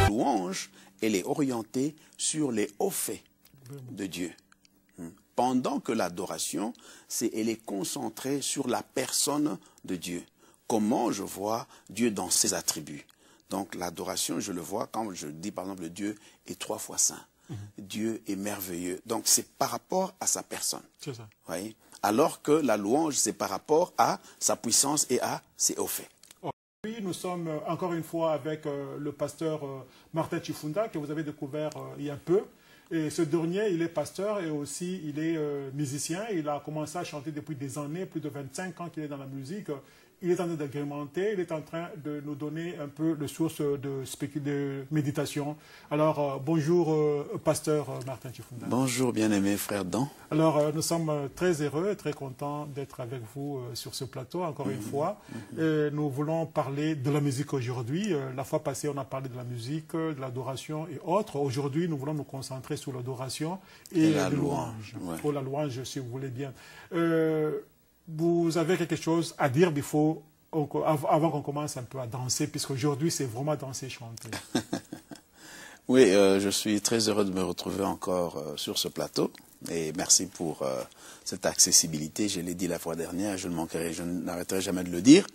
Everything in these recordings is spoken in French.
Louange, elle est orientée sur les hauts faits de Dieu. Pendant que l'adoration, elle est concentrée sur la personne de Dieu. Comment je vois Dieu dans ses attributs. Donc l'adoration, je le vois quand je dis par exemple Dieu est 3 fois saint. Dieu est merveilleux. Donc c'est par rapport à sa personne. C'est ça. Voyez? Alors que la louange, c'est par rapport à sa puissance et à ses hauts faits. Aujourd'hui, nous sommes encore une fois avec le pasteur Martin Chifunda, que vous avez découvert il y a peu. Et ce dernier, il est pasteur et aussi il est musicien. Il a commencé à chanter depuis des années, plus de 25 ans qu'il est dans la musique. Il est en train d'agrémenter, il est en train de nous donner un peu de source de méditation. Alors, bonjour, pasteur Martin Chifunda. Bonjour, bien-aimé frère Dan. Alors, nous sommes très heureux et très contents d'être avec vous sur ce plateau, encore une fois. Nous voulons parler de la musique aujourd'hui. La fois passée, on a parlé de la musique, de l'adoration et autres. Aujourd'hui, nous voulons nous concentrer sur l'adoration et la louange. Ouais. Pour la louange, si vous voulez bien. Vous avez quelque chose à dire avant qu'on commence un peu à danser, puisqu'aujourd'hui, c'est vraiment danser, chanter. Oui, je suis très heureux de me retrouver encore sur ce plateau. Et merci pour cette accessibilité. Je l'ai dit la fois dernière, je n'arrêterai jamais de le dire.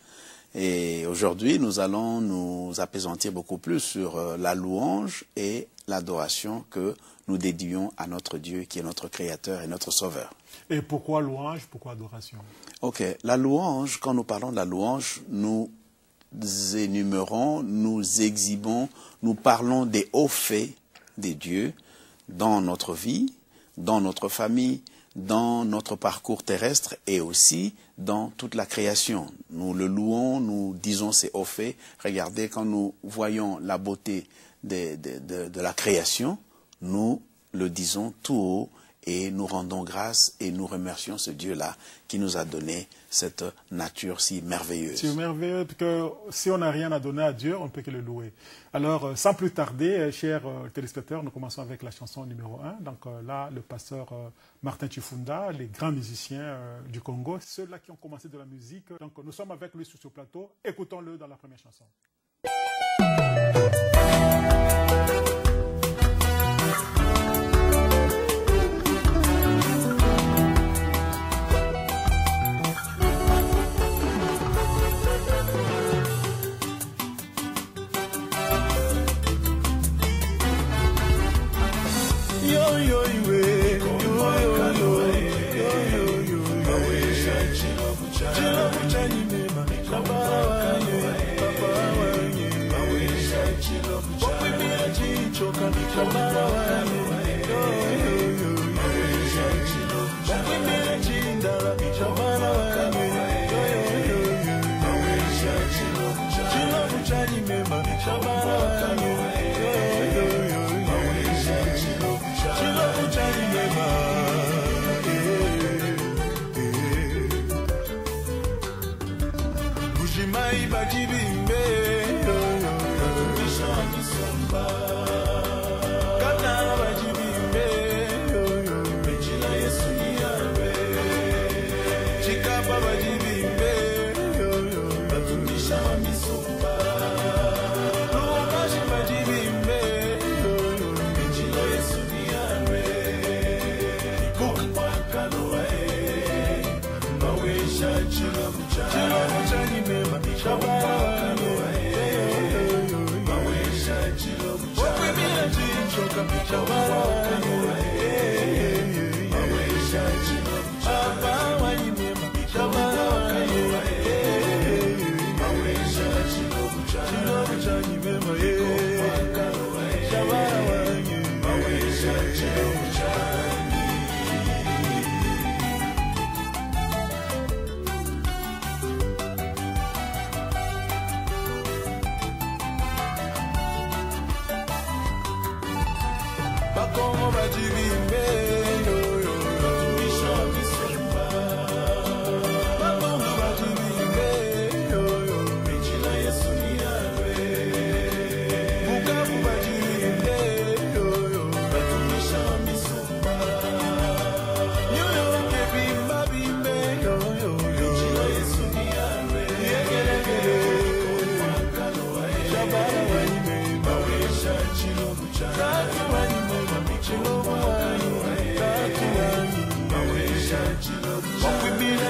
Et aujourd'hui, nous allons nous appesantir beaucoup plus sur la louange et l'adoration que nous dédions à notre Dieu qui est notre Créateur et notre Sauveur. Et pourquoi louange, pourquoi adoration? Ok, la louange, quand nous parlons de la louange, nous énumérons, nous exhibons, nous parlons des hauts faits des dieux dans notre vie, dans notre famille, dans notre parcours terrestre et aussi dans toute la création. Nous le louons, nous disons ses hauts faits. Regardez, quand nous voyons la beauté de la création, nous le disons tout haut et nous rendons grâce et nous remercions ce Dieu-là qui nous a donné cette nature si merveilleuse. C'est merveilleux parce que si on n'a rien à donner à Dieu, on ne peut que le louer. Alors, sans plus tarder, chers téléspectateurs, nous commençons avec la chanson numéro 1. Donc là, le pasteur Martin Chifunda, les grands musiciens du Congo, ceux-là qui ont commencé de la musique. Donc nous sommes avec lui sur ce plateau. Écoutons-le dans la première chanson.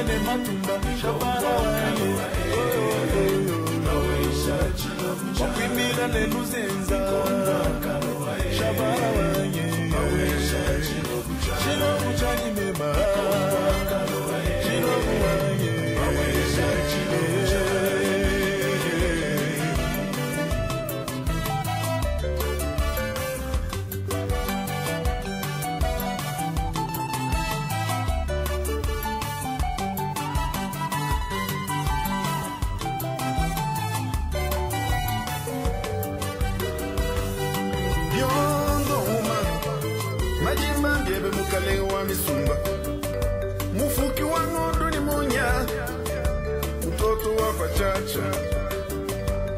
ne matumba shabara wange wakwimira ne luzenza shabara wange chino muchani mema chino wange Kalewa misumba mufuki wa ng'ondo ni munya mtoto wa pachacha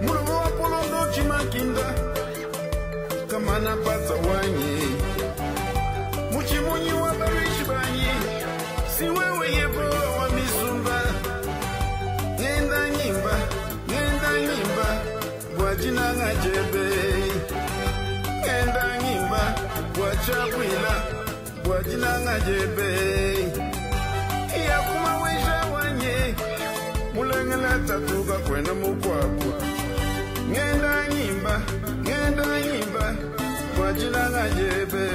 mulomo wa polondo chimakinda kama napata wanye muchimunyi wa barishi banyi si wewe yepo wa misumba ngenda nyimba bwajina ngajebe ngenda nyimba bwachawila wajina ngajebe iya kuma wisha wanye mulengela tatuka kwenda mukwaku ngenda nyimba wajina ngajebe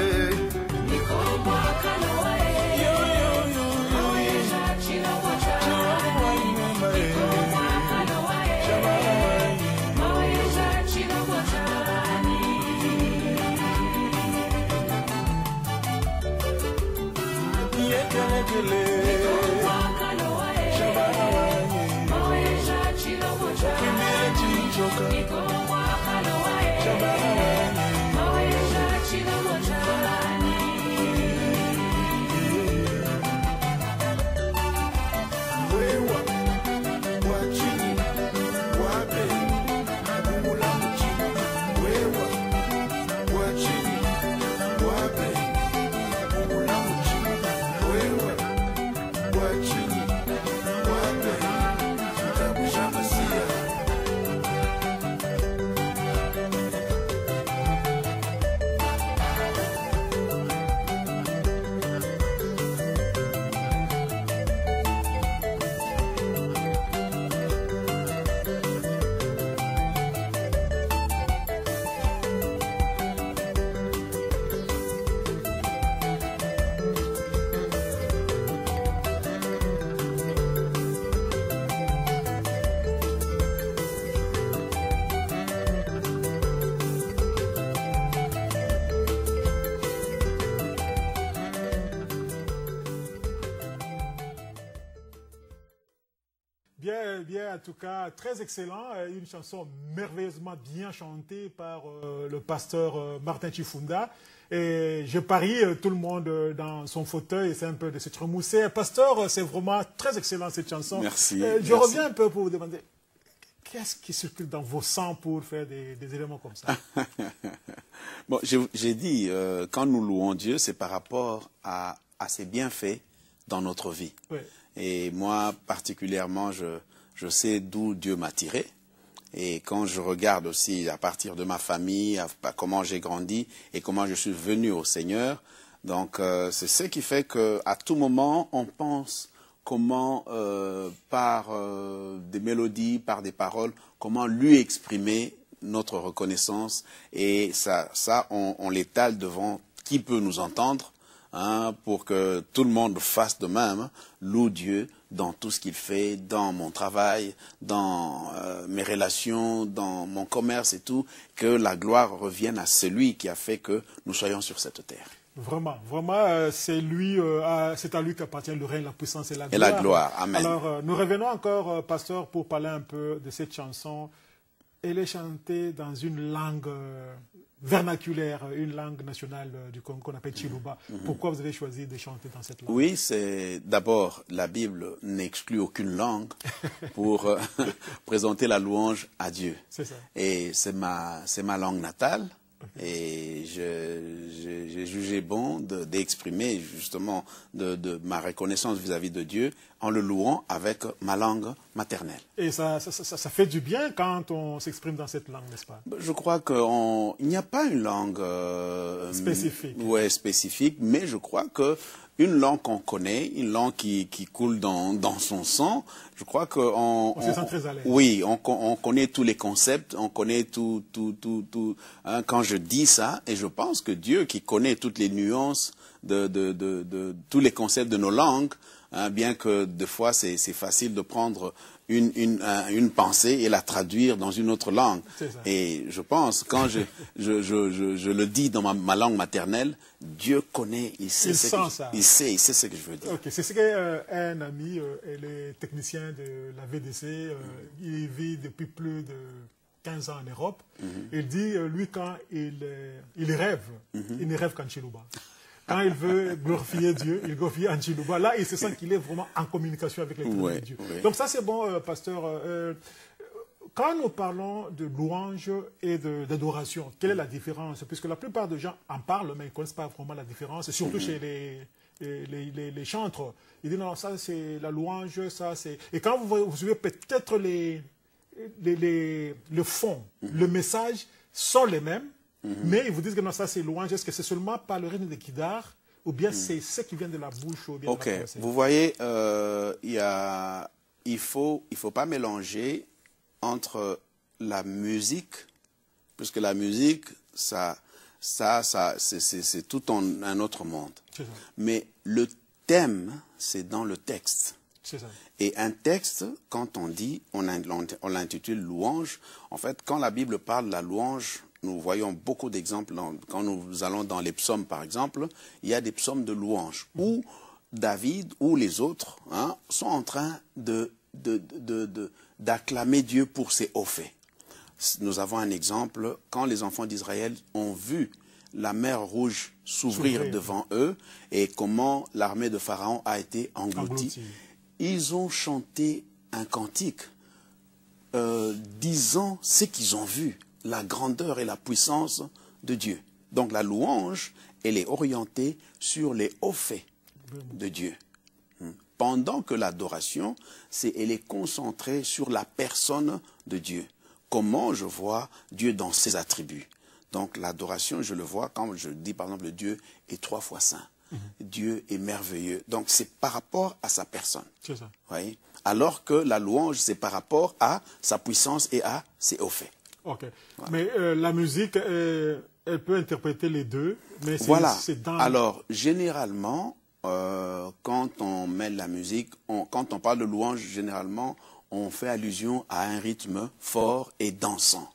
Bien, en tout cas, très excellent. Une chanson merveilleusement bien chantée par le pasteur Martin Chifunda. Et je parie, tout le monde dans son fauteuil essaie un peu de se remousser. Pasteur, c'est vraiment très excellent cette chanson. Merci. Je reviens un peu pour vous demander, qu'est-ce qui circule dans vos sangs pour faire des éléments comme ça? Bon, j'ai dit, quand nous louons Dieu, c'est par rapport à ses bienfaits dans notre vie. Oui. Et moi, particulièrement, je sais d'où Dieu m'a tiré. Et quand je regarde aussi à partir de ma famille, à comment j'ai grandi et comment je suis venu au Seigneur, donc c'est ce qui fait qu'à tout moment, on pense comment, par des mélodies, par des paroles, comment lui exprimer notre reconnaissance. Et ça on l'étale devant qui peut nous entendre. Pour que tout le monde fasse de même, loue Dieu dans tout ce qu'il fait, dans mon travail, dans mes relations, dans mon commerce et tout, que la gloire revienne à celui qui a fait que nous soyons sur cette terre. Vraiment, c'est lui, c'est à lui qu'appartient le règne, la puissance et la gloire. Et la gloire, amen. Alors, nous revenons encore, pasteur, pour parler un peu de cette chanson. Elle est chantée dans une langue vernaculaire, une langue nationale du Congo qu'on appelle Chiluba. Pourquoi vous avez choisi de chanter dans cette langue? Oui, c'est d'abord, la Bible n'exclut aucune langue pour présenter la louange à Dieu. C'est ça. Et c'est ma langue natale. Et j'ai jugé bon d'exprimer justement de ma reconnaissance vis-à-vis de Dieu en le louant avec ma langue maternelle. Et ça fait du bien quand on s'exprime dans cette langue, n'est-ce pas? Je crois qu'il n'y a pas une langue spécifique. Ouais, spécifique, mais je crois que une langue qu'on connaît, une langue qui coule dans son sang. Je crois que on se sent très à l'aise. Oui, on connaît tous les concepts, on connaît tout. Hein, quand je dis ça, et je pense que Dieu, qui connaît toutes les nuances de tous les concepts de nos langues, hein, bien que des fois c'est facile de prendre une pensée et la traduire dans une autre langue. Et je pense, quand je le dis dans ma langue maternelle, Dieu connaît, il sait ce que je veux dire. Okay. C'est ce qu'un ami, il est technicien de la VDC, il vit depuis plus de 15 ans en Europe. Il dit, lui, quand il rêve, il ne rêve qu'en Chiluba. Quand il veut glorifier Dieu, il glorifie en Chiluba. Là, il se sent qu'il est vraiment en communication avec l'éternel de Dieu. Donc ça, c'est bon, pasteur. Quand nous parlons de louange et d'adoration, quelle est la différence? Puisque la plupart des gens en parlent, mais ils ne connaissent pas vraiment la différence, surtout chez les chantres. Ils disent, non, ça c'est la louange, ça c'est... Et quand vous suivez peut-être le fond, le message sont les mêmes, mais ils vous disent que non, ça c'est louange. Est-ce que c'est seulement par le rythme de Kidar ou bien c'est ce qui vient de la bouche ou bien de la pensée? Vous voyez, il faut pas mélanger entre la musique, puisque la musique, c'est tout un autre monde. Mais le thème, c'est dans le texte. Ça. Et un texte, quand on dit, on l'intitule louange. En fait, quand la Bible parle de la louange, nous voyons beaucoup d'exemples. Quand nous allons dans les psaumes, par exemple, il y a des psaumes de louange où David ou les autres sont en train d'acclamer Dieu pour ses hauts faits. Nous avons un exemple, quand les enfants d'Israël ont vu la mer Rouge s'ouvrir devant eux et comment l'armée de Pharaon a été engloutie. Ils ont chanté un cantique disant ce qu'ils ont vu, la grandeur et la puissance de Dieu. Donc la louange, elle est orientée sur les hauts faits de Dieu. Pendant que l'adoration, elle est concentrée sur la personne de Dieu. Comment je vois Dieu dans ses attributs. Donc l'adoration, je le vois quand je dis par exemple Dieu est 3 fois saint. Dieu est merveilleux. Donc c'est par rapport à sa personne. C'est ça. Oui. Alors que la louange, c'est par rapport à sa puissance et à ses hauts faits. Ok. Voilà. Mais la musique, elle peut interpréter les deux. Mais voilà. Dans... Alors généralement, quand on met la musique, quand on parle de louange, généralement, on fait allusion à un rythme fort et dansant.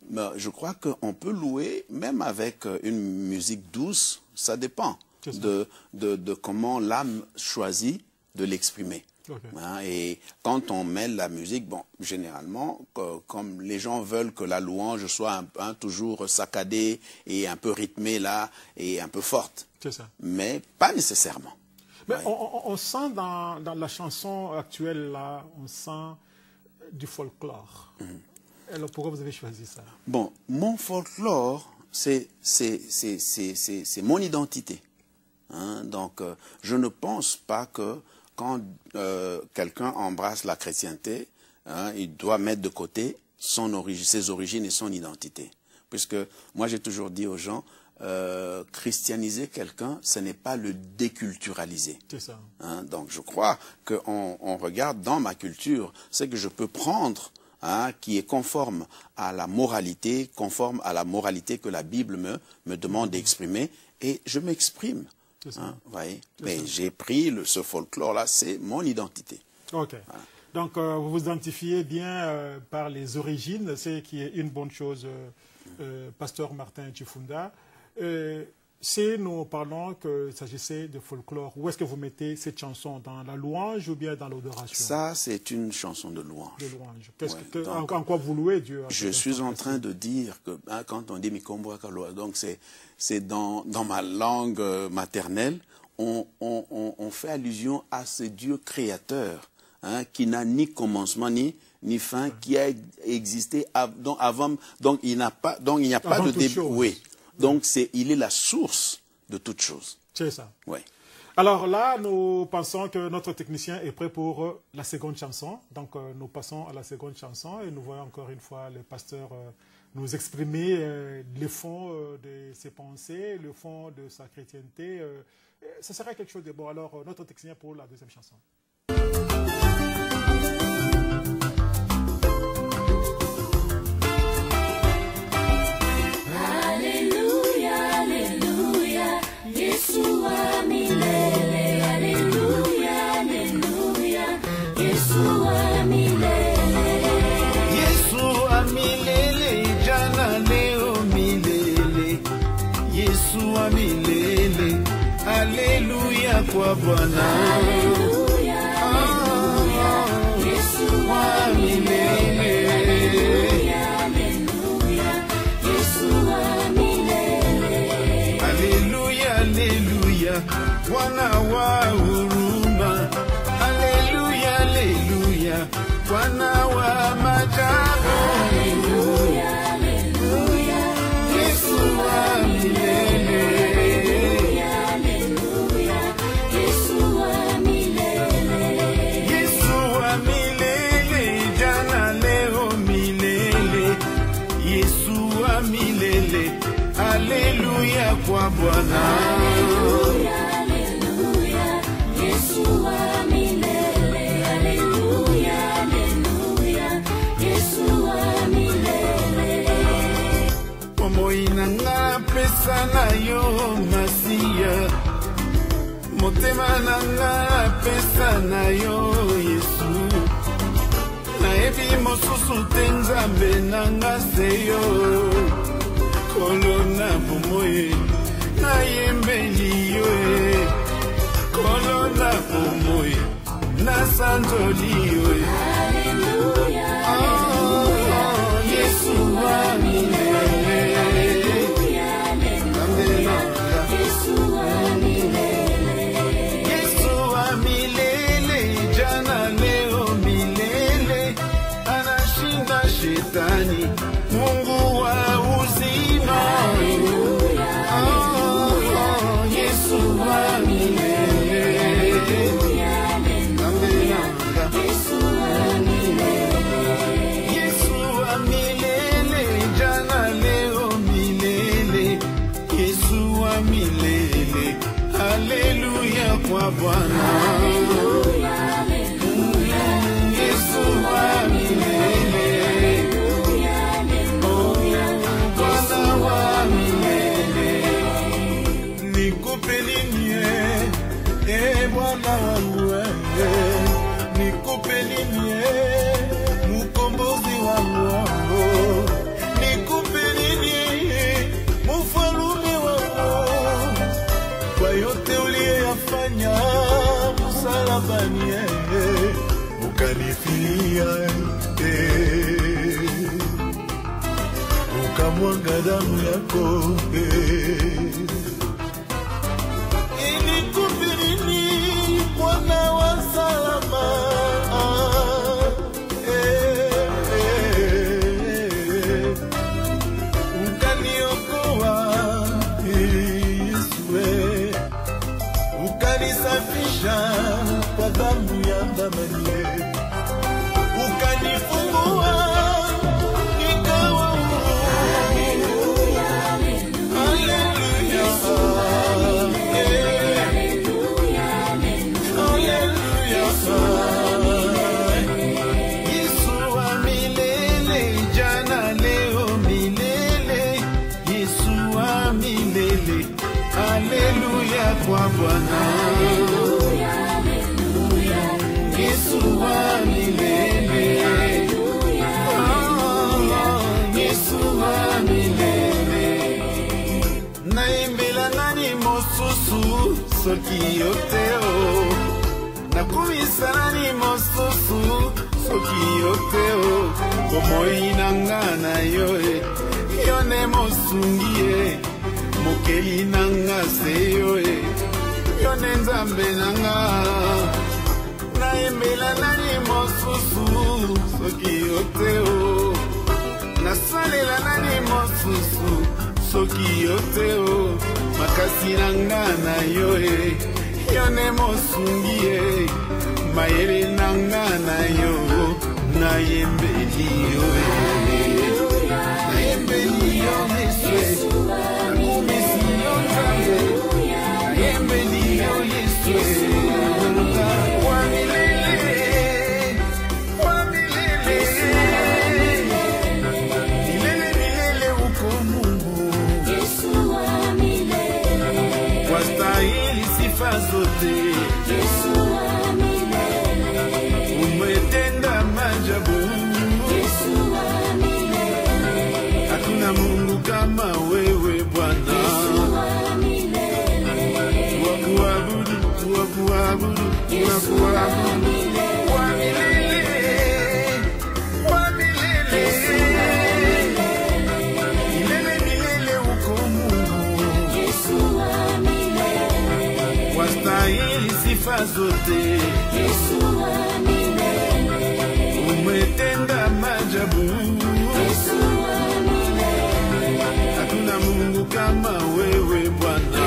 Mais je crois qu'on peut louer même avec une musique douce, ça dépend de comment l'âme choisit de l'exprimer. Et quand on mêle la musique, bon, généralement, comme les gens veulent que la louange soit toujours saccadée et un peu rythmée là, et un peu forte. C'est ça. Mais pas nécessairement. Mais on sent dans la chanson actuelle là, on sent du folklore. Alors pourquoi vous avez choisi ça? Bon, mon folklore, c'est mon identité. Donc, je ne pense pas que quand quelqu'un embrasse la chrétienté, il doit mettre de côté ses origines et son identité. Puisque moi, j'ai toujours dit aux gens, christianiser quelqu'un, ce n'est pas le déculturaliser. C'est ça. Donc, je crois qu'on regarde dans ma culture, c'est que je peux prendre qui est conforme à la moralité que la Bible me demande d'exprimer, et je m'exprime. Voyez. Mais j'ai pris ce folklore-là, c'est mon identité. Ok. Voilà. Donc, vous vous identifiez bien par les origines, ce qui est une bonne chose, pasteur Martin Chifunda. Si nous parlons qu'il s'agissait de folklore, où est-ce que vous mettez cette chanson? Dans la louange ou bien dans l'adoration? Ça, c'est une chanson de louange. De louange. En quoi vous louez Dieu? Je suis en train de dire que quand on dit Mikombo Akaloa, donc c'est dans ma langue maternelle, on fait allusion à ce Dieu créateur qui n'a ni commencement ni fin, qui a existé avant, donc il n'y a pas de début. Oui. Donc, il est la source de toute chose. C'est ça. Oui. Alors là, nous pensons que notre technicien est prêt pour la seconde chanson. Donc, nous passons à la seconde chanson et nous voyons encore une fois le pasteur nous exprimer le fond de ses pensées, le fond de sa chrétienté. Ce serait quelque chose de bon. Alors, notre technicien pour la deuxième chanson. Alléluia, Alléluia, Yeshua milele. Alléluia, Alléluia, Yeshua milele. Yeshua milele, jana leo milele. Yeshua milele, Alléluia kwa Bwana. Alléluia, Alléluia, Yeshua milele. Alléluia, Yeshua milele. Alléluia, Alléluia, Bwana wa huruma. Alléluia, Alléluia, Bwana wa majabu. Alléluia, Alléluia, Yeshua milele. Alléluia, Yeshua milele. Yeshua milele, jana leo milele. Yeshua milele, Alléluia kwa Bwana. Alléluia, Alléluia, Yeshua milele. Alléluia, Alléluia, Yeshua milele. Momoina nga pesa na yo Masiya. Motema na nga pesa na yo Yesu. Nayebi mosusu te Nzambe na nga seyo. Kolona pomoye na yembeli yo e. Kolona pomoye na sanzoli yo e. Alléluia, Yeshua milele. Alléluia, Alléluia, Yeshua milele. Yeshua milele, jana leo milele. Anashinda shetani, Mungu wa uzima. Alléluia, Yeshua milele. Alléluia, Alléluia, Yeshua milele. Yeshua milele, jana leo milele. Yeshua milele, Alléluia kwa Bwana. Alléluia, Alléluia, Yeshua milele, Alléluia, Alléluia, Bwana wa milele. Nikupe nini Bwana wangu nikupe nini mkombozi wangu, nikupe nini mfalume wangu, kwa yote uliyofanya msalabani ukanifilia ukamwaga damu yako Bwana wa salama, ukaniokoa Yesu, ukanisafisha kwa damu ya thamani, ukanifungua nikawa huru. Alléluia, Alléluia, Yeshua milele, jana leo milele. Yeshua milele, Alléluia kwa Bwana. Alléluia, Alléluia, Yeshua milele, Yeshua milele. Naimbela nani mosusu soki yoteo, nakumisa nani mosusu soki yoteo. Bomoi nanga na yo yone mosungie, mokeli nanga seyo yone Nzambe nanga. Naimbela nani mosusu soki yoteo, nasalela nani mosusu soki yoteo. Makasi nanga na yo yone mosungie, mayele nanga na yo nayembeli yo nayembeli Umetenda maajabu, hakuna Mungu kama wewe Bwana.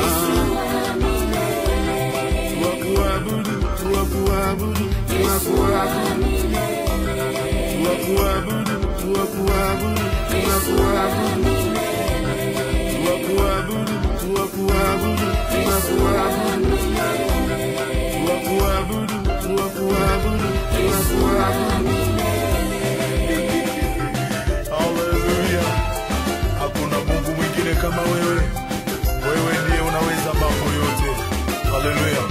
Tuakuabudu, tuakuabudu, tuakuabudu, tuakuabudu, tuakuabudu, tuakuabudu, tuakuabudu, tuakuabudu, tuakuabudu. Haleluya. Hakuna Mungu mwingine kama wewe. Wewe ndiye unaweza mambo yote. Haleluya.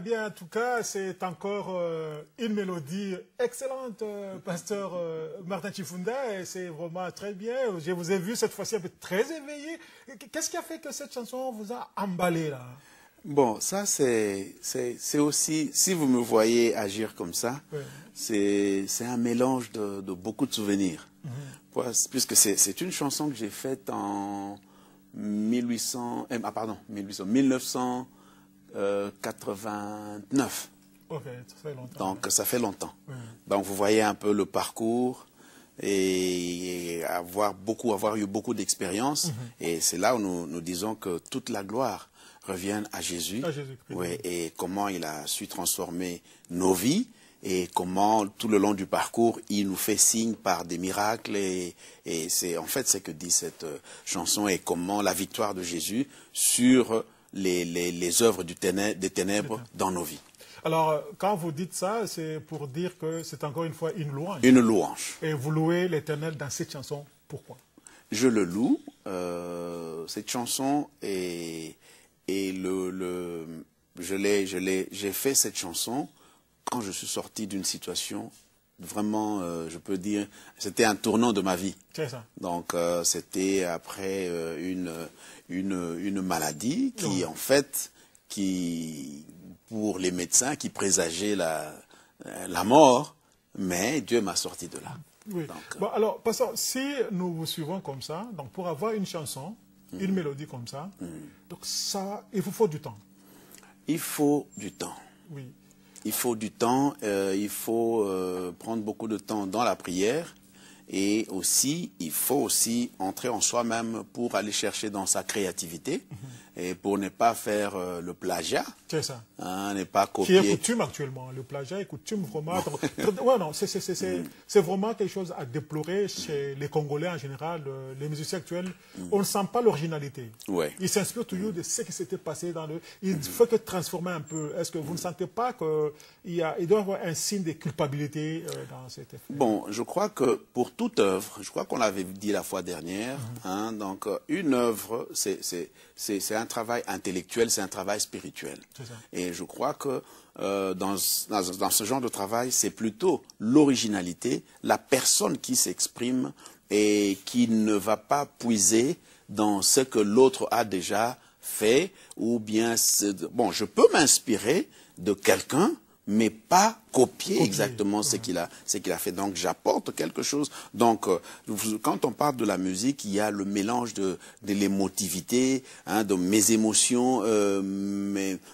Bien, en tout cas, c'est encore une mélodie excellente, pasteur Martin Chifunda, et c'est vraiment très bien. Je vous ai vu cette fois-ci un peu très éveillé. Qu'est-ce qui a fait que cette chanson vous a emballé là? Bon, ça c'est aussi, si vous me voyez agir comme ça, oui, c'est un mélange de beaucoup de souvenirs. Puisque c'est une chanson que j'ai faite en 1989. Okay, ça fait longtemps. Donc ça fait longtemps. Oui. Donc vous voyez un peu le parcours et avoir eu beaucoup d'expérience. Et c'est là où nous disons que toute la gloire revient à Jésus. Oui, et comment il a su transformer nos vies. Et comment, tout le long du parcours, il nous fait signe par des miracles. Et c'est en fait ce que dit cette chanson, et comment la victoire de Jésus sur les œuvres des ténèbres dans nos vies. Alors, quand vous dites ça, c'est pour dire que c'est encore une fois une louange. Une louange. Et vous louez l'Éternel dans cette chanson. Pourquoi? Je le loue. Cette chanson, j'ai fait cette chanson quand je suis sorti d'une situation vraiment, je peux dire, c'était un tournant de ma vie. C'est ça. Donc, c'était après une maladie qui, en fait, pour les médecins, qui présageait la mort, mais Dieu m'a sorti de là. Oui. Donc, bon, alors, pasteur, si nous vous suivons comme ça, donc pour avoir une chanson, une mélodie comme ça, donc ça, il vous faut du temps. Il faut du temps. Oui. Il faut du temps, il faut prendre beaucoup de temps dans la prière. Et aussi, il faut aussi entrer en soi-même pour aller chercher dans sa créativité et pour ne pas faire le plagiat. C'est ça. Hein, ne pas Qui copier. est coutume actuellement. Le plagiat est coutume vraiment. Ouais, non, c'est vraiment quelque chose à déplorer chez les Congolais en général. Les musiciens actuels, on ne sent pas l'originalité. Ouais. Ils s'inspirent toujours de ce qui s'était passé dans le... Il faut que transformer un peu. Est-ce que vous ne sentez pas qu'il doit y avoir un signe de culpabilité dans cet effet? Bon, je crois que pour toute œuvre, je crois qu'on l'avait dit la fois dernière, hein, donc une œuvre, c'est un travail intellectuel, c'est un travail spirituel. C'est ça. Et je crois que dans ce genre de travail, c'est plutôt l'originalité, la personne qui s'exprime et qui ne va pas puiser dans ce que l'autre a déjà fait, ou bien, bon, je peux m'inspirer de quelqu'un, mais pas copier exactement ce qu'il a fait. Donc, j'apporte quelque chose. Donc, quand on parle de la musique, il y a le mélange de l'émotivité, hein, de mes émotions,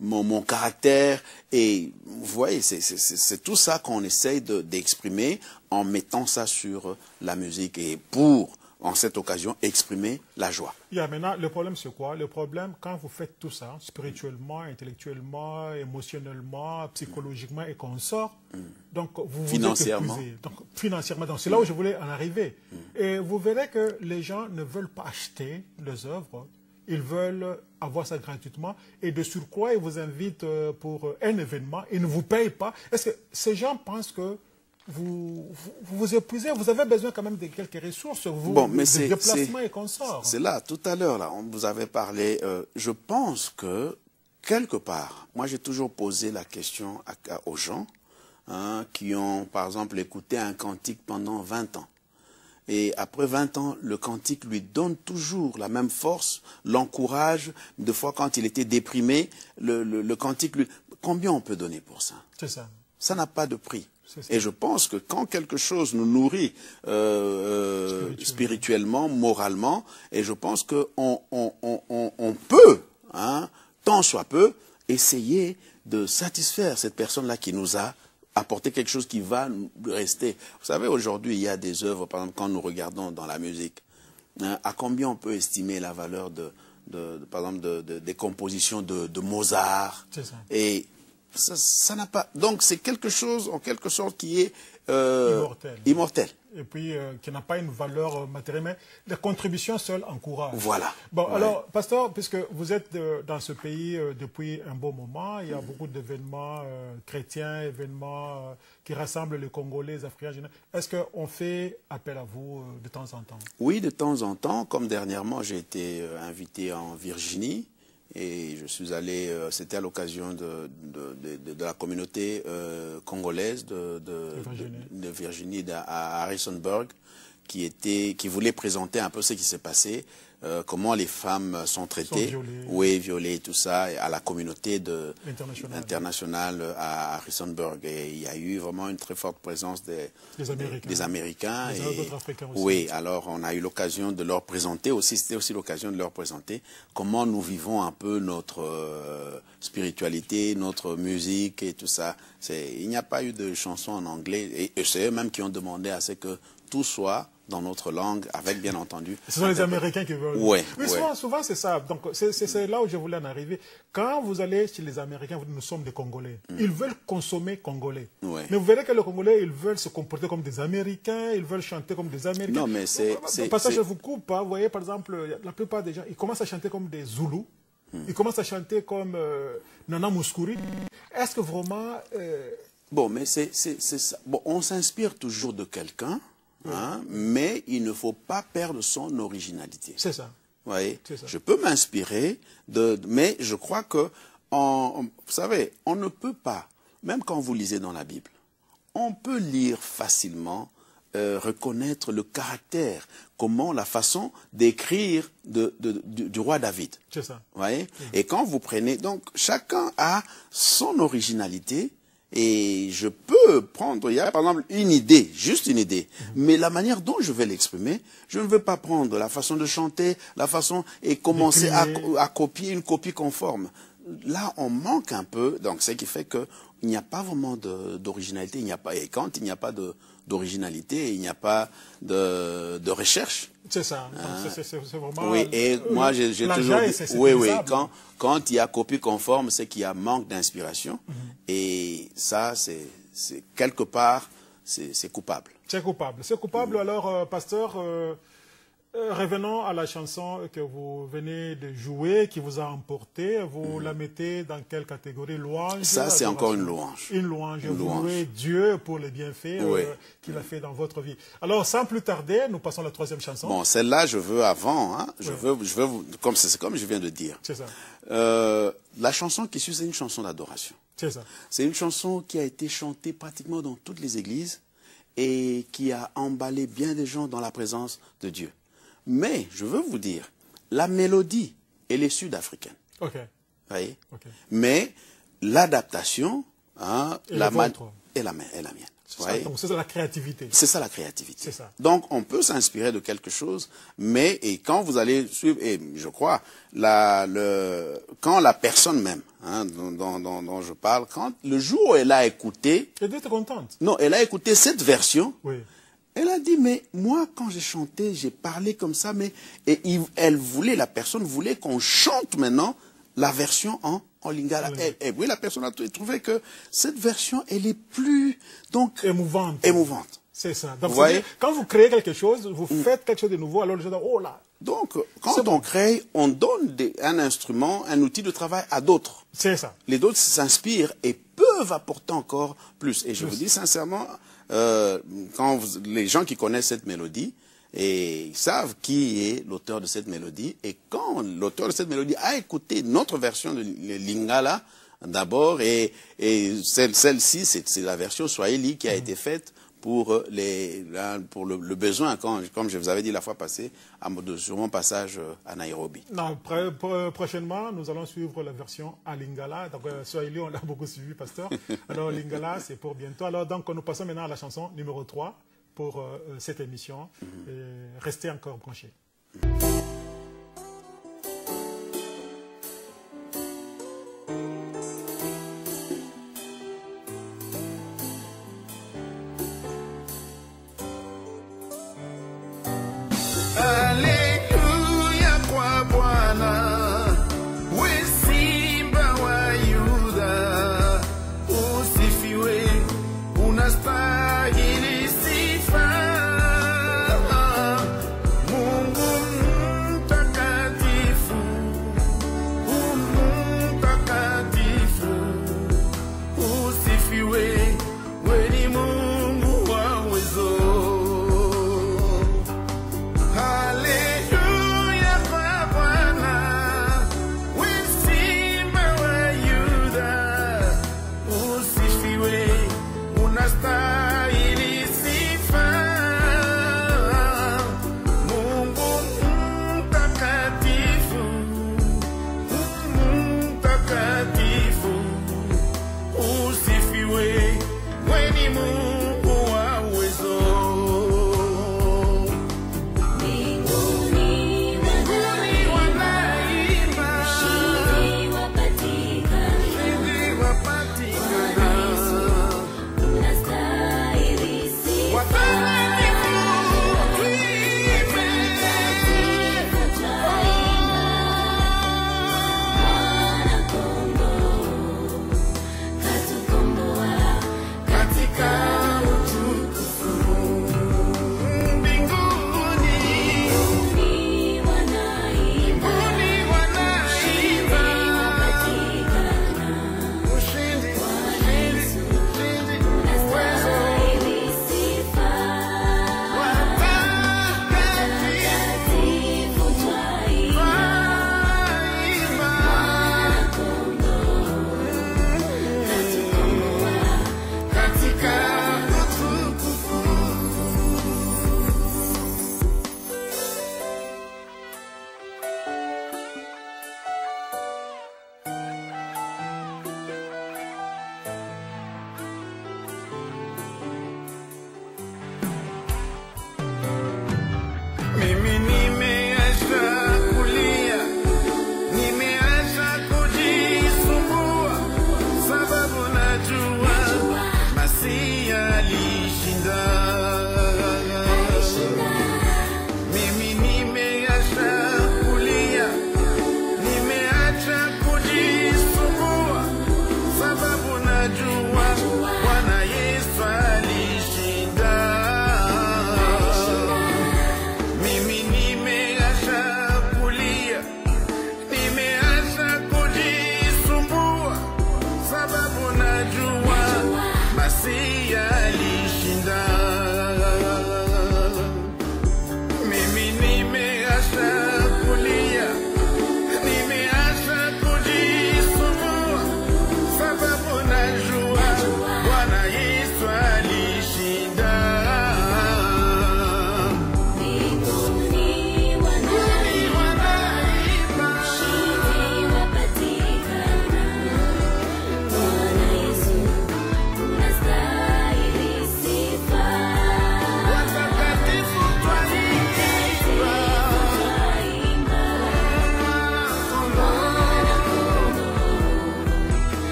mon caractère. Et vous voyez, c'est tout ça qu'on essaye d'exprimer en mettant ça sur la musique. Et pour, en cette occasion, exprimer la joie. Maintenant, le problème, c'est quoi? Le problème, quand vous faites tout ça, spirituellement, intellectuellement, émotionnellement, psychologiquement, et qu'on sort, donc vous financièrement. êtes épuisé. Donc, financièrement, donc c'est là où je voulais en arriver. Et vous verrez que les gens ne veulent pas acheter les œuvres, ils veulent avoir ça gratuitement, et de surcroît, ils vous invitent pour un événement, ils ne vous payent pas. Est-ce que ces gens pensent que vous épuisez, vous avez besoin quand même de quelques ressources, de déplacements et consorts. C'est là, tout à l'heure, là, on vous avait parlé. Je pense que, quelque part, moi j'ai toujours posé la question aux gens hein, qui ont, par exemple, écouté un cantique pendant 20 ans. Et après 20 ans, le cantique lui donne toujours la même force, l'encourage. Des fois, quand il était déprimé, le cantique lui... Combien on peut donner pour ça? C'est ça. Ça n'a pas de prix. Et je pense que quand quelque chose nous nourrit spirituellement, moralement, et je pense qu'on peut, hein, tant soit peu, essayer de satisfaire cette personne-là qui nous a apporté quelque chose qui va rester. Vous savez, aujourd'hui, il y a des œuvres, par exemple, quand nous regardons dans la musique, hein, à combien on peut estimer la valeur par exemple, des compositions de Mozart. C'est ça. Et ça n'a pas... Donc, c'est quelque chose, en quelque sorte, qui est immortel. Et puis, qui n'a pas une valeur matérielle, mais la contribution seule encourage. Voilà. Bon, alors, pasteur, puisque vous êtes dans ce pays depuis un bon moment, il y a beaucoup d'événements chrétiens, événements qui rassemblent les Congolais, les Africains. Est-ce qu'on fait appel à vous de temps en temps? Oui, de temps en temps. Comme dernièrement, j'ai été invité en Virginie. Et je suis allé, c'était à l'occasion de la communauté congolaise de Virginie à Harrisonburg, qui voulait présenter un peu ce qui s'est passé, comment les femmes sont traitées, violées, tout ça, à la communauté internationale à Harrisonburg. Et il y a eu vraiment une très forte présence des Américains. D'autres Africains aussi. Oui, alors on a eu l'occasion de leur présenter aussi, c'était aussi l'occasion de leur présenter comment nous vivons un peu notre spiritualité, notre musique et tout ça. Il n'y a pas eu de chansons en anglais, et c'est eux-mêmes qui ont demandé à ce que tout soit dans notre langue, avec bien entendu... Ce sont les Américains qui veulent... Oui, mais souvent c'est ça. Donc c'est là où je voulais en arriver. Quand vous allez chez les Américains, nous sommes des Congolais. Ils veulent consommer congolais. Mais vous verrez que les Congolais, ils veulent se comporter comme des Américains, ils veulent chanter comme des Américains. Non, mais c'est... Au passage, je vous coupe. Vous voyez, par exemple, la plupart des gens, ils commencent à chanter comme des Zoulous. Ils commencent à chanter comme Nana Mouskouri. Est-ce que vraiment... Bon, mais c'est ça. Bon, on s'inspire toujours de quelqu'un. Hein, mais il ne faut pas perdre son originalité. C'est ça. Vous voyez, je peux m'inspirer, mais je crois que, vous savez, on ne peut pas, même quand vous lisez dans la Bible, on peut lire facilement, reconnaître le caractère, comment la façon d'écrire du roi David. C'est ça. Vous voyez, et quand vous prenez, donc chacun a son originalité. Et je peux prendre, il y a par exemple une idée, juste une idée, mais la manière dont je vais l'exprimer, je ne veux pas prendre la façon de chanter, la façon, et commencer à copier une copie conforme. Là, on manque un peu, donc ce qui fait que il n'y a pas vraiment d'originalité. Et quand il n'y a pas d'originalité, il n'y a pas de recherche. C'est ça. C'est vraiment. Oui, et moi j'ai toujours dit, oui, quand il y a copie conforme, c'est qu'il y a manque d'inspiration. Et ça, c'est quelque part, c'est coupable. C'est coupable. C'est coupable. Alors, pasteur, revenons à la chanson que vous venez de jouer, qui vous a emporté. Vous la mettez dans quelle catégorie? Louange? Ça, c'est encore une louange. Une louange. Vous louez Dieu pour les bienfaits qu'il a fait dans votre vie. Alors, sans plus tarder, nous passons à la troisième chanson. Bon, celle-là, je veux avant, hein, je veux vous, c'est comme je viens de dire. C'est ça. La chanson qui suit, c'est une chanson d'adoration. C'est ça. C'est une chanson qui a été chantée pratiquement dans toutes les églises et qui a emballé bien des gens dans la présence de Dieu. Mais, je veux vous dire, la mélodie, elle est sud-africaine. OK. Vous voyez? Okay. Mais l'adaptation, hein, est la mienne. Donc, c'est la créativité. C'est ça la créativité. C'est ça. Donc, on peut s'inspirer de quelque chose, mais et quand vous allez suivre, et je crois, quand la personne même, hein, dont je parle, quand le jour où elle a écouté... Elle était contente. Non, elle a écouté cette version. Oui. Elle a dit, mais moi, quand j'ai chanté, j'ai parlé comme ça, mais... Et la personne voulait qu'on chante maintenant la version en lingala. Et oui, la personne a trouvé que cette version, elle est plus... donc émouvante. C'est ça. Donc, quand vous créez quelque chose, vous faites quelque chose de nouveau, alors les gens disent, oh là. Donc, quand on crée, on donne un instrument, un outil de travail à d'autres. C'est ça. Les autres s'inspirent et peuvent apporter encore plus. Et je vous dis sincèrement, quand les gens qui connaissent cette mélodie, et ils savent qui est l'auteur de cette mélodie, et quand l'auteur de cette mélodie a écouté notre version de Lingala, d'abord, et celle-ci, c'est la version Swahili qui a été faite pour le besoin, comme je vous avais dit la fois passée, sur mon passage à Nairobi. Non, prochainement, nous allons suivre la version à Lingala. Donc, Swahili, on l'a beaucoup suivi, pasteur. Alors, Lingala, c'est pour bientôt. Alors, donc, nous passons maintenant à la chanson numéro 3 pour cette émission. Restez encore branchés. Mungu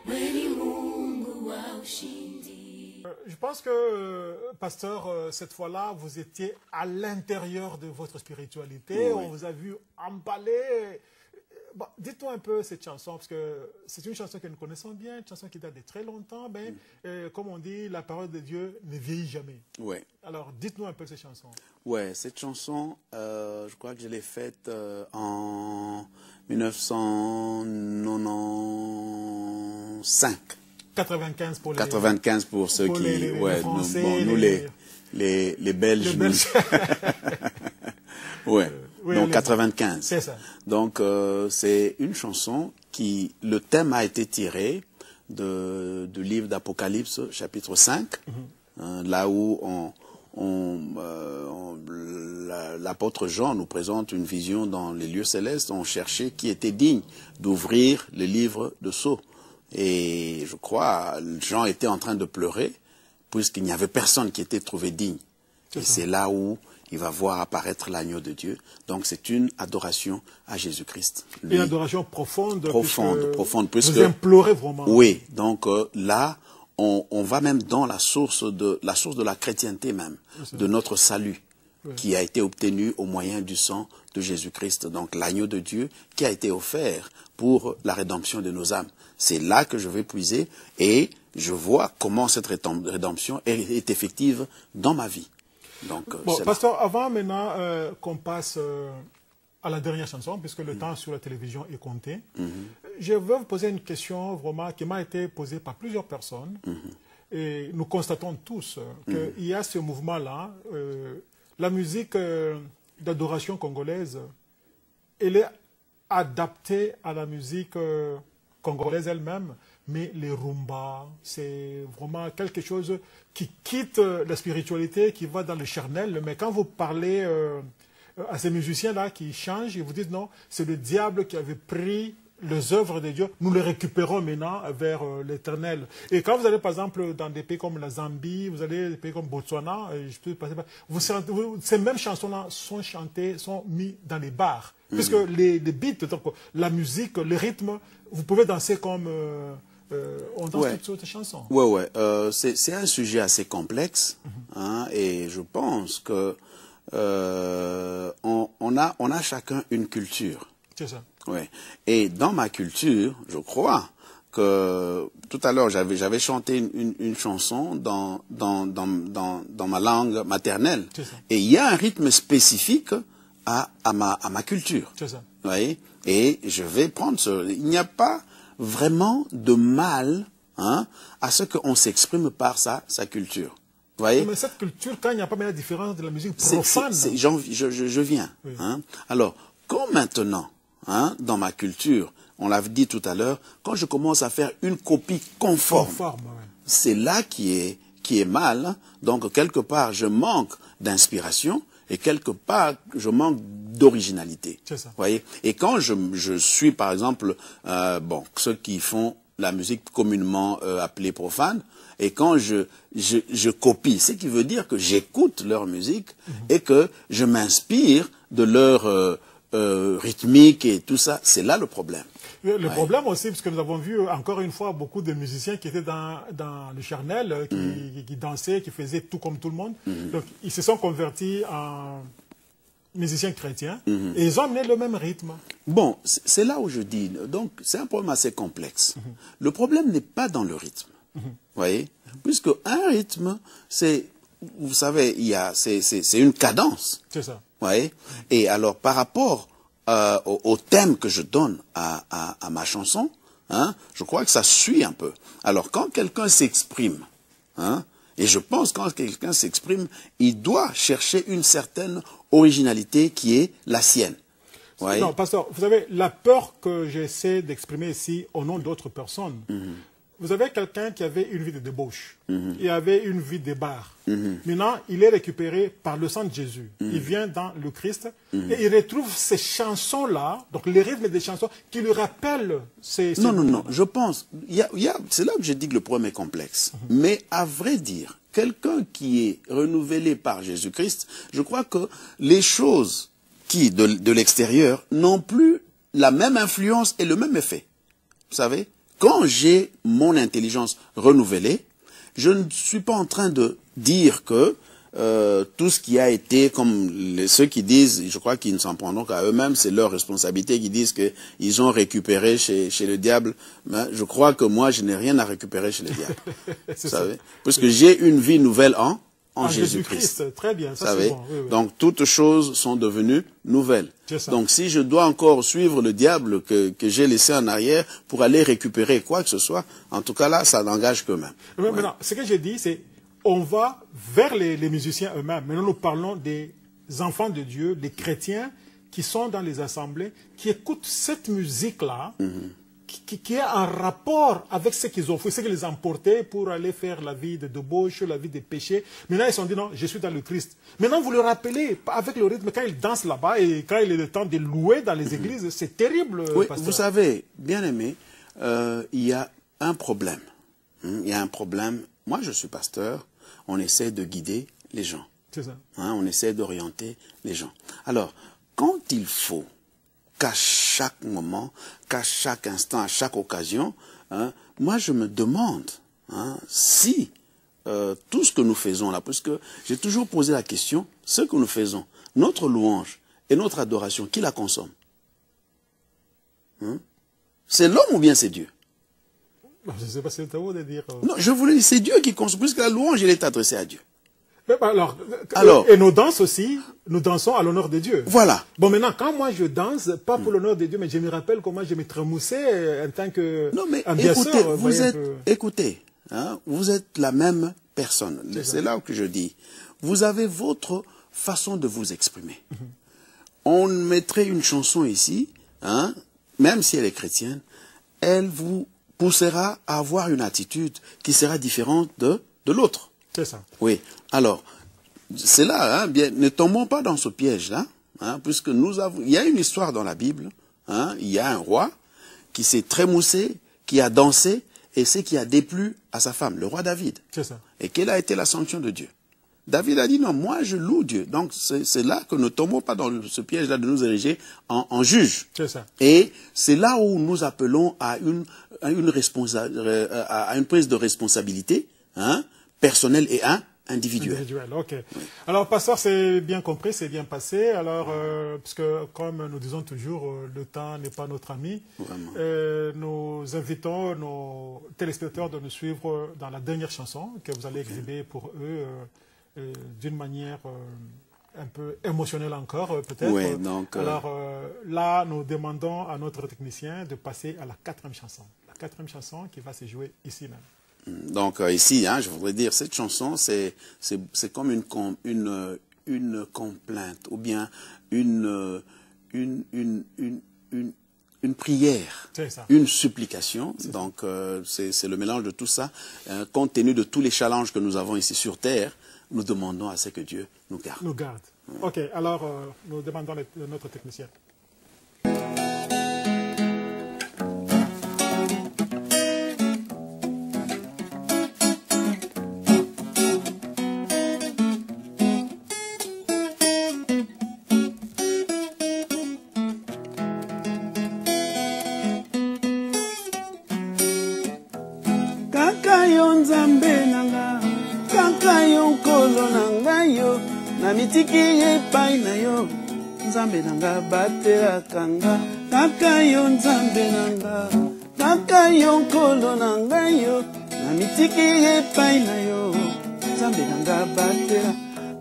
Weni Mungu wa ushindi. Je pense que, pasteur, cette fois-là, vous étiez à l'intérieur de votre spiritualité. Oui. On vous a vu emballer. Bon, dites-nous un peu cette chanson, parce que c'est une chanson que nous connaissons bien, une chanson qui date de très longtemps. Mais, comme on dit, la parole de Dieu ne vieillit jamais. Ouais. Alors, dites-nous un peu cette chanson. Ouais, cette chanson, je crois que je l'ai faite en 1995. 95 pour les... 95 pour ceux pour qui... les ouais, Français, nous, les Belges. les Belges. Ouais. Oui, Donc les- 95. C'est ça. Donc c'est une chanson qui, le thème a été tiré du livre d'Apocalypse, chapitre 5, là où l'apôtre Jean nous présente une vision dans les lieux célestes. On cherchait qui était digne d'ouvrir le livre de Sceaux. Et je crois, Jean était en train de pleurer, puisqu'il n'y avait personne qui était trouvé digne. Et c'est là où il va voir apparaître l'agneau de Dieu. Donc c'est une adoration à Jésus-Christ. Lui, Une adoration profonde. profonde, puisque vous implorez vraiment. oui, donc là, on va même dans la source de la chrétienté même, de notre salut, qui a été obtenu au moyen du sang de Jésus-Christ. Donc l'agneau de Dieu qui a été offert pour la rédemption de nos âmes. C'est là que je vais puiser et je vois comment cette rédemption est effective dans ma vie. Donc, Bon, c'est là. pasteur, avant maintenant qu'on passe à la dernière chanson, puisque le temps sur la télévision est compté, je veux vous poser une question vraiment qui m'a été posée par plusieurs personnes. Et nous constatons tous qu'il y a ce mouvement-là. La musique d'adoration congolaise, elle est adaptée à la musique congolaise elle-même, mais les rumbas, c'est vraiment quelque chose qui quitte la spiritualité, qui va dans le charnel. Mais quand vous parlez à ces musiciens-là qui changent, ils vous disent non, c'est le diable qui avait pris les œuvres de Dieu, nous les récupérons maintenant vers l'éternel. Et quand vous allez par exemple dans des pays comme la Zambie, vous allez dans des pays comme Botswana, je peux passer par, ces mêmes chansons-là sont chantées, sont mises dans les bars. Puisque les beats, donc, la musique, le rythme, vous pouvez danser comme on danse toutes sortes de chansons. Ouais. C'est un sujet assez complexe, hein, et je pense que on a chacun une culture. C'est ça. Ouais. Et dans ma culture, je crois que tout à l'heure j'avais chanté une chanson dans ma langue maternelle. C'est ça. Et il y a un rythme spécifique à ma culture. C'est ça. Vous voyez? Et je vais prendre il n'y a pas vraiment de mal, hein, à ce qu'on s'exprime par sa culture. Vous voyez? Mais cette culture, quand il n'y a pas la différence de la musique profane. Je viens. Oui. Hein. Alors, quand maintenant, hein, dans ma culture, on l'avait dit tout à l'heure, quand je commence à faire une copie conforme, ouais. c'est là qui est mal. Hein. Donc, quelque part, je manque d'inspiration et quelque part, je manque d'originalité. C'est ça. Vous voyez? Et quand je suis, par exemple, ceux qui font la musique communément appelée profane, et quand je copie, ce qui veut dire que j'écoute leur musique et que je m'inspire de leur rythmique et tout ça, c'est là le problème. Le problème aussi, parce que nous avons vu encore une fois beaucoup de musiciens qui étaient dans le charnel, qui dansaient, qui faisaient tout comme tout le monde. Donc ils se sont convertis en musiciens chrétiens et ils ont amené le même rythme. Bon, c'est là où je dis, donc c'est un problème assez complexe. Le problème n'est pas dans le rythme, voyez, puisque un rythme, c'est, vous savez, c'est une cadence. C'est ça. Ouais. Et alors, par rapport au thème que je donne à ma chanson, hein, je crois que ça suit un peu. Alors, quand quelqu'un s'exprime, hein, et je pense que quand quelqu'un s'exprime, il doit chercher une certaine originalité qui est la sienne. Ouais. Non, pasteur, vous savez, la peur que j'essaie d'exprimer ici au nom d'autres personnes, vous avez quelqu'un qui avait une vie de débauche, il avait une vie de bar. Maintenant, il est récupéré par le sang de Jésus. Il vient dans le Christ et il retrouve ces chansons-là, donc les rythmes des chansons, qui lui rappellent ces... Non, je pense, c'est là que je dis que le problème est complexe. Mais à vrai dire, quelqu'un qui est renouvelé par Jésus-Christ, je crois que les choses qui, de l'extérieur, n'ont plus la même influence et le même effet. Vous savez, quand j'ai mon intelligence renouvelée, je ne suis pas en train de dire que tout ce qui a été, comme ceux qui disent, je crois qu'ils ne s'en prendront qu'à eux-mêmes, c'est leur responsabilité, qui disent qu'ils ont récupéré chez le diable. Mais je crois que moi, je n'ai rien à récupérer chez le diable. Vous savez, puisque j'ai une vie nouvelle en Jésus-Christ. Très bien, ça savez, c'est bon. Oui, oui. Donc toutes choses sont devenues nouvelles. Donc si je dois encore suivre le diable que j'ai laissé en arrière pour aller récupérer quoi que ce soit, en tout cas là, ça n'engage qu'eux-mêmes. Mais maintenant, ce que j'ai dit, c'est on va vers les musiciens eux-mêmes. Maintenant, nous parlons des enfants de Dieu, des chrétiens qui sont dans les assemblées, qui écoutent cette musique-là, qui est en rapport avec ce qu'ils ont fait, ce qui les a emportés pour aller faire la vie de débauche, la vie de péché. Maintenant, ils se sont dit, non, je suis dans le Christ. Maintenant, vous le rappelez, avec le rythme, quand ils dansent là-bas et quand il est le temps de louer dans les églises, c'est terrible, oui, pasteur. Vous savez, bien aimé, il y a un problème. Il y a un problème. Moi, je suis pasteur. On essaie de guider les gens. C'est ça. On essaie d'orienter les gens. Alors, quand il faut qu'à chaque moment, qu'à chaque instant, à chaque occasion, moi je me demande si tout ce que nous faisons là, parce que j'ai toujours posé la question, ce que nous faisons, notre louange et notre adoration, qui la consomme? C'est l'homme ou bien c'est Dieu? Je ne sais pas si c'est à vous de dire. Non, je voulais dire, c'est Dieu qui consomme, puisque la louange, elle est adressée à Dieu. Alors, et nos danses aussi, nous dansons à l'honneur de Dieu. Voilà. Bon, maintenant, quand moi je danse, pas pour l'honneur de Dieu, mais je me rappelle comment je me trémoussais en tant que. Non, mais écoutez, vous êtes la même personne. C'est là que je dis. Vous avez votre façon de vous exprimer. On mettrait une chanson ici, même si elle est chrétienne, elle vous poussera à avoir une attitude qui sera différente de l'autre. C'est ça. Oui. Alors, c'est là, bien, ne tombons pas dans ce piège-là, puisque il y a une histoire dans la Bible, il y a un roi qui s'est trémoussé, qui a dansé, et c'est qui a déplu à sa femme, le roi David. C'est ça. Et quelle a été la sanction de Dieu? David a dit non, moi je loue Dieu. Donc c'est là que ne tombons pas dans ce piège-là de nous ériger en juge. C'est ça. Et c'est là où nous appelons à une prise de responsabilité personnelle et individuelle. Ok. Alors, pasteur, c'est bien compris, c'est bien passé. Alors, puisque comme nous disons toujours, le temps n'est pas notre ami. Nous invitons nos téléspectateurs de nous suivre dans la dernière chanson que vous allez exhiber pour eux. D'une manière un peu émotionnelle encore, peut-être. Oui, donc, alors là, nous demandons à notre technicien de passer à la 4e chanson. La 4e chanson qui va se jouer ici même. Donc ici, je voudrais dire, cette chanson, c'est comme une complainte, ou bien une prière, une supplication. Donc c'est le mélange de tout ça. Compte tenu de tous les challenges que nous avons ici sur Terre, nous demandons à ce que Dieu nous garde. Nous garde. Ok, alors nous demandons à notre technicien. Namitiki epai na yo nzambe nanga batelaka nga kaka yo nzambe nanga kaka yo nkolo nanga yo namitiki epai na yo nzambe nanga batela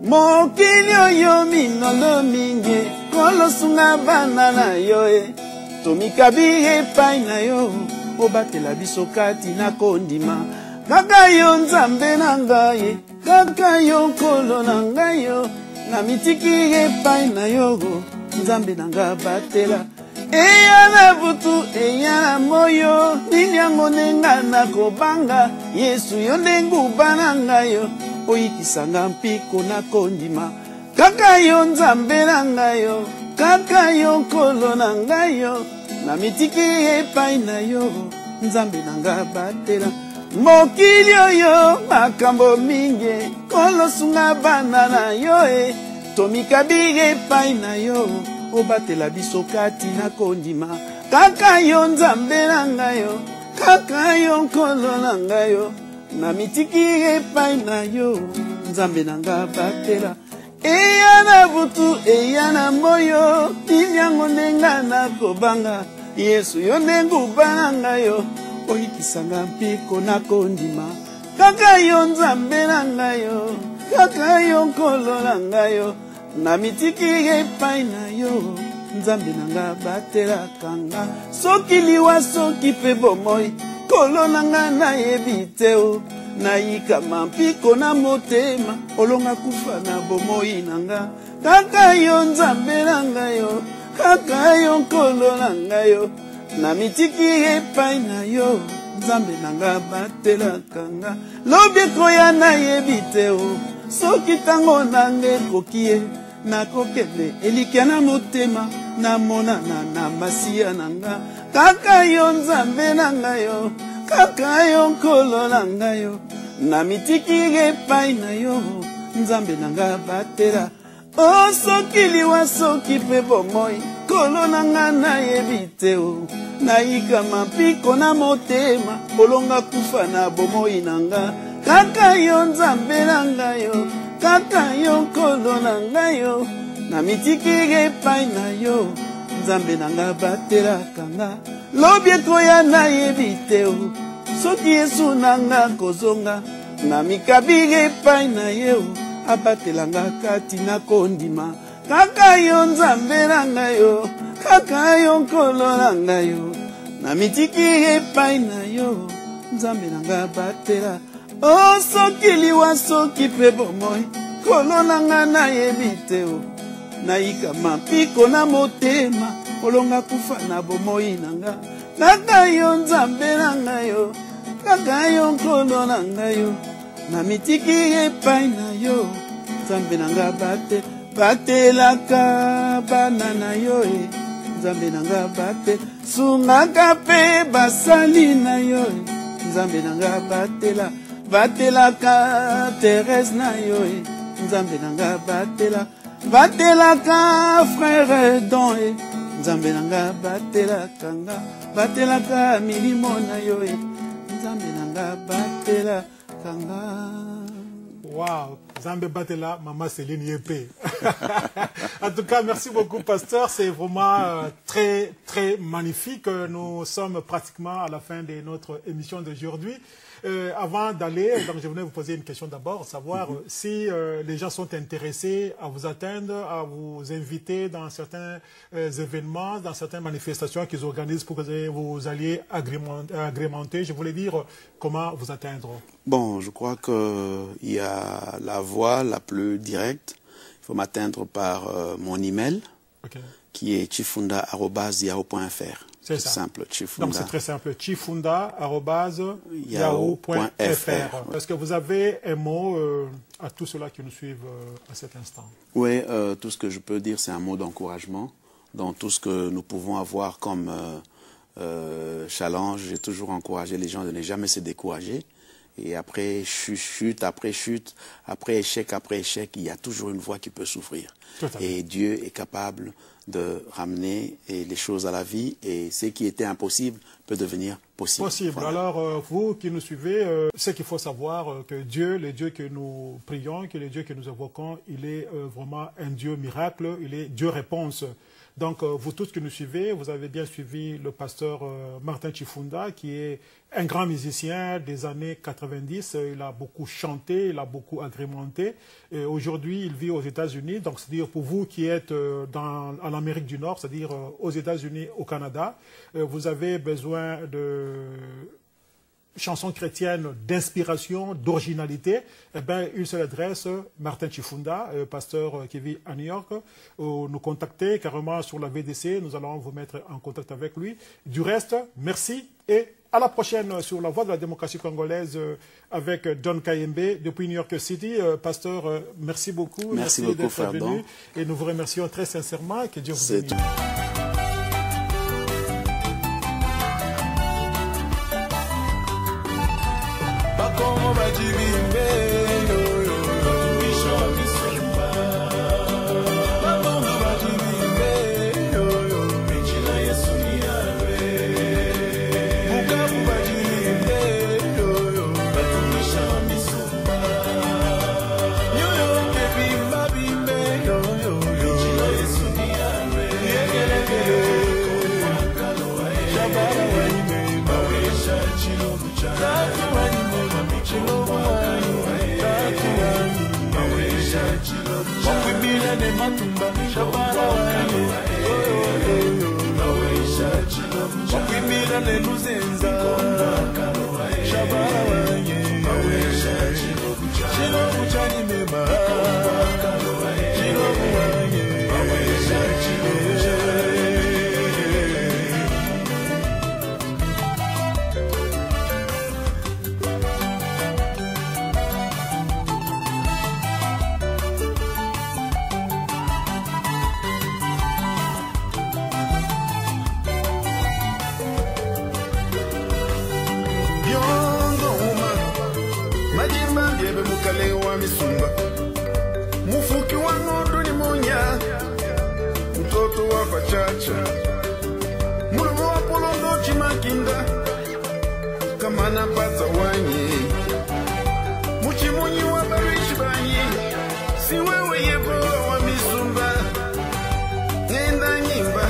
mokili oyo minondo mingi kolosunga bana na yo tomikabi epai na yo obatela biso kati na kondima kaka yo nzambe nanga kaka yo nkolo na ngai yo na mitiki epai na yo nzambe na nga batela eya na butu eya na moyo nini yango ndenga na kobanga yesu yo nde nguba na ngai yo oyikisanga mpiko na kondima kaka yo nzambe na ngai yo kaka yo nkolo na ngai yo na mitiki epai na yo nzambe na nga batela mokili oyo makambo mingi kolosunga bana na yo tomikabi epai na yo obatela biso kati na kondima kaka yo nzambe na ngai yo, kaka yo nkolo na ngai yo, na mitiki epai na yo, nzambe na ngai batela. Eya na butu, eya na moyo, tinyango ndenga na kobanga, Yesu yo ndengu banga yo, oyikisanga mpiko na kondima, kaka yo nzambe na ngai yo, kaka yo nkolo na ngai yo, na mitiki epai na yo, nzambe na ngai batelaka nga, soki liwa soki pe bomoi, kolo na ngai nayebi te o, nayikama mpiko na motema, olonga kufa na bomoi na ngai, kaka yo nzambe na ngai yo, kaka yo nkolo na ngai yo, na mitiki epai na yo, nzambe na ngai batelaka nga, lobi ekoya nayebi te o, soki tango na ngai ekoki ye, nakokende elikya na motema, namonana na masiya na nga, kaka yo nzambe na ngai yo, kaka yo nkolo na ngai yo, na mitiki epai na yo, nzambe na ngai batela. O soki liwa soki pe bomoi, kolo na ngai nayebi te o, nayikama mpiko na motema, olonga kufa na bomoi na ngai, kaka yo nzambe na ngai yo, kaka yo nkolo na ngai yo, na mitiki epai na yo, nzambe na ngai batelaka nga, lobi ekoya nayebi te o, soki Yesu na ngai kozonga, na mikabi epai na ye o, abatelanga kati na kondima, kaka yo nzambe na ngai yo, kaka yo nkolo na ngai yo, na mitiki epai na yo, nzambe na ngai batela. O soki liwa soki pe bomoi, kolo na ngai nayebi te o, nayikama mpiko na motema, olonga kufa na bomoi na ngai, kaka yo nzambe na ngai yo, kaka yo nkolo na ngai yo, na mitiki epai na yo, nzambe na ngai batelaka bana na yo e, nzambe na ngai sungaka pe basali na yo e, nzambe na ngai batelaka Thérèse na yo e, nzambe na ngai batelaka frère Don e, nzambe na ngai batelaka milimo na yo e, nzambe na ngai batelaka nga. Wow, Zambe Batela, Maman Céline Yepé. En tout cas, merci beaucoup, pasteur. C'est vraiment très, très magnifique. Nous sommes pratiquement à la fin de notre émission d'aujourd'hui. Avant d'aller, donc je voulais vous poser une question d'abord, savoir si les gens sont intéressés à vous atteindre, à vous inviter dans certains événements, dans certaines manifestations qu'ils organisent pour que vous alliez agrémenter. Je voulais dire comment vous atteindre. Bon, je crois qu'il y a la voie la plus directe. Il faut m'atteindre par mon email, qui est chifunda@yahoo.fr. C'est ça. Simple, Chifunda. Donc c'est très simple, chifunda@yahoo.fr. Est-ce que vous avez un mot à tous ceux-là qui nous suivent à cet instant? Oui, tout ce que je peux dire, c'est un mot d'encouragement dans tout ce que nous pouvons avoir comme challenge. J'ai toujours encouragé les gens de ne jamais se décourager. Et après chute, après échec, il y a toujours une voie qui peut s'ouvrir. Et Dieu est capable de ramener les choses à la vie, et ce qui était impossible peut devenir possible. Voilà. Alors, vous qui nous suivez, ce qu'il faut savoir, que Dieu, le Dieu que nous prions, que le Dieu que nous invoquons, il est vraiment un Dieu miracle, il est Dieu réponse. Donc, vous tous qui nous suivez, vous avez bien suivi le pasteur Martin Chifunda, qui est un grand musicien des années 90. Il a beaucoup chanté, il a beaucoup agrémenté. Aujourd'hui, il vit aux États-Unis. Donc, c'est-à-dire pour vous qui êtes en Amérique du Nord, c'est-à-dire aux États-Unis, au Canada, vous avez besoin de chansons chrétiennes d'inspiration, d'originalité, eh bien, une seule adresse, Martin Chifunda, pasteur qui vit à New York, nous contacter carrément sur la VDC, nous allons vous mettre en contact avec lui. Du reste, merci et à la prochaine sur la voie de la démocratie congolaise avec Don Kayembe depuis New York City. Pasteur, merci beaucoup. Merci beaucoup, d'être frère venu. Don. Et nous vous remercions très sincèrement. Que Dieu vous bénisse. Bakongo bajibimbe yo yo yo Bakongo bajibimbe yo yo Michila Yesu ni Mukale luzenza Shabara wanye Chilobu chani mema Chilobu wanye Mukale wa misumba Mufuki wa ngondo ni monya Mtoto wa pachacha Mulumu wa polondo chimakinda Kama napata wanye Muchimunyi wa barishi banyi Si wewe yebo wa misumba Ngenda nyimba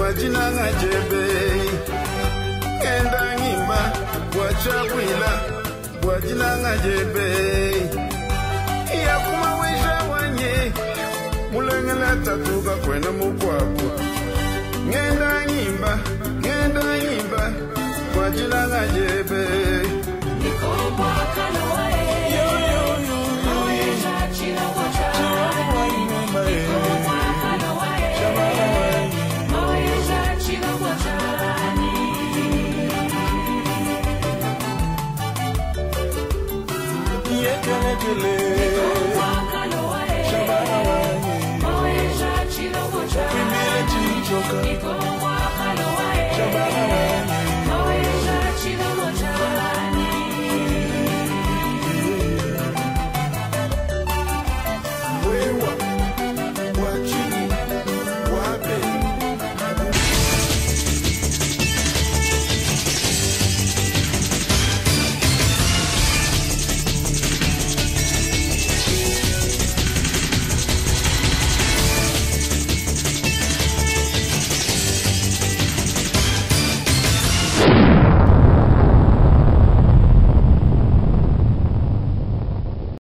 Wajina ngajebe Ngenda nyimba Wachawila Wajina ngajebe Iya kuma wisha wanye Mulengela tatuka kwena mukwaku Ngenda nyimba Wajina ngajebe Nikomwa kanoe Maweja chila wachani Nikomwa kanoe Maweja chila wachani Kele Shabara wanye Kimile chichoka